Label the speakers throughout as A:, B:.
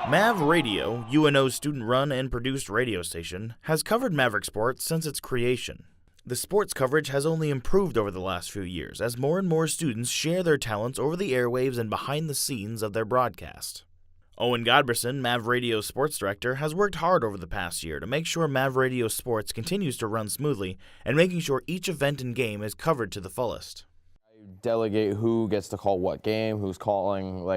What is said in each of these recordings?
A: MavRadio, UNO's student-run and produced radio station, has covered Maverick sports since its creation. The sports coverage has only improved over the last few years as more and more students share their talents over the airwaves and behind the scenes of their broadcast. Owen Godberson, MavRadio Sports Director, has worked hard over the past year to make sure MavRadio Sports continues to run smoothly and making sure each event and game is covered to the fullest.
B: I delegate who gets to call what game, who's calling,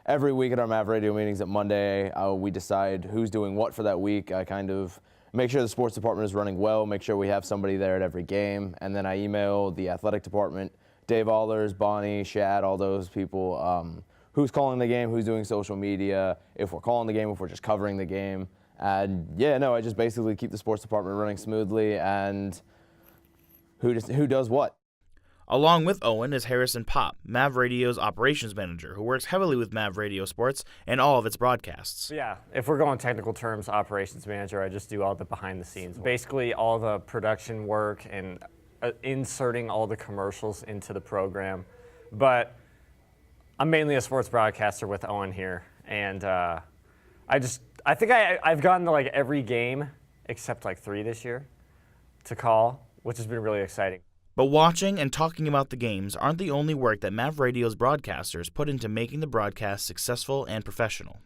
B: every week at our MavRadio meetings at Monday, we decide who's doing what for that week. I kind of make sure the sports department is running well, make sure we have somebody there at every game, and then I email the athletic department, Dave Allers, Bonnie, Shad, all those people, who's calling the game, who's doing social media, if we're calling the game, if we're just covering the game. And I just basically keep the sports department running smoothly and who does what.
A: Along with Owen is Harrison Popp, MavRadio's operations manager, who works heavily with MavRadio Sports and all of its broadcasts.
C: Yeah, if we're going technical terms, operations manager, I just do all the behind the scenes. Basically all the production work and inserting all the commercials into the program. But I'm mainly a sports broadcaster with Owen here. And I think I've gotten to every game except 3 this year to call, which has been really exciting.
A: But watching and talking about the games aren't the only work that MavRadio's broadcasters put into making the broadcast successful and professional.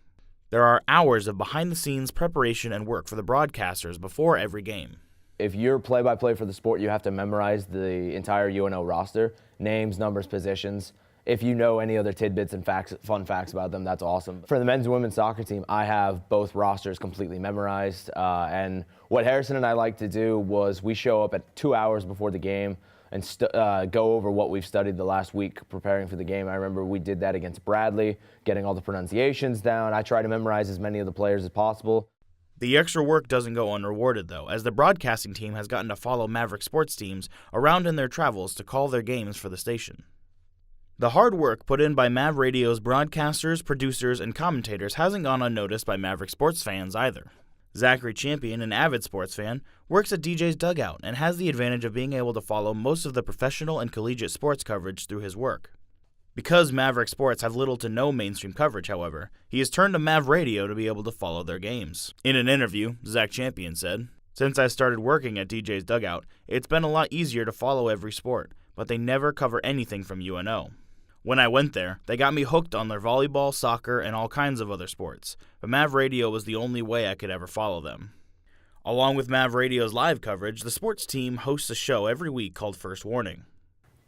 A: There are hours of behind-the-scenes preparation and work for the broadcasters before every game.
B: If you're play-by-play for the sport, you have to memorize the entire UNO roster, names, numbers, positions. If you know any other tidbits and fun facts about them, that's awesome. For the men's and women's soccer team, I have both rosters completely memorized. And what Harrison and I like to do was we show up at 2 hours before the game and go over what we've studied the last week preparing for the game. I remember we did that against Bradley, getting all the pronunciations down. I try to memorize as many of the players as possible.
A: The extra work doesn't go unrewarded, though, as the broadcasting team has gotten to follow Maverick sports teams around in their travels to call their games for the station. The hard work put in by MavRadio's broadcasters, producers, and commentators hasn't gone unnoticed by Maverick sports fans either. Zachary Champion, an avid sports fan, works at DJ's Dugout and has the advantage of being able to follow most of the professional and collegiate sports coverage through his work. Because Maverick sports have little to no mainstream coverage, however, he has turned to MavRadio to be able to follow their games. In an interview, Zach Champion said, "Since I started working at DJ's Dugout, it's been a lot easier to follow every sport, but they never cover anything from UNO. When I went there, they got me hooked on their volleyball, soccer, and all kinds of other sports, but MavRadio was the only way I could ever follow them." Along with MavRadio's live coverage, the sports team hosts a show every week called First Warning.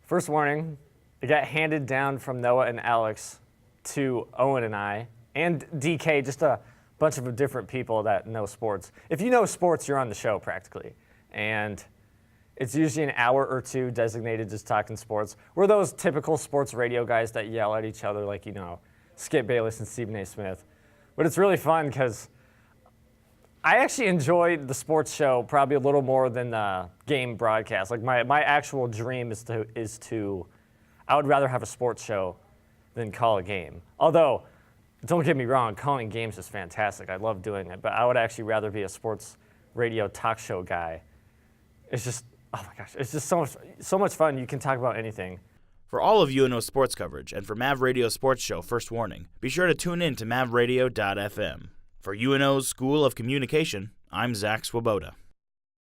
C: First Warning, it got handed down from Noah and Alex to Owen and I, and DK, just a bunch of different people that know sports. If you know sports, you're on the show practically. And it's usually an hour or two designated just talking sports. We're those typical sports radio guys that yell at each other like, Skip Bayless and Stephen A. Smith. But it's really fun because I actually enjoy the sports show probably a little more than the game broadcast. My actual dream is to I would rather have a sports show than call a game. Although, don't get me wrong, calling games is fantastic. I love doing it. But I would actually rather be a sports radio talk show guy. It's just, oh my gosh, it's just so much fun. You can talk about anything.
A: For all of UNO sports coverage and for MavRadio Sports Show First Warning, be sure to tune in to mavradio.fm. For UNO's School of Communication, I'm Zach Swoboda.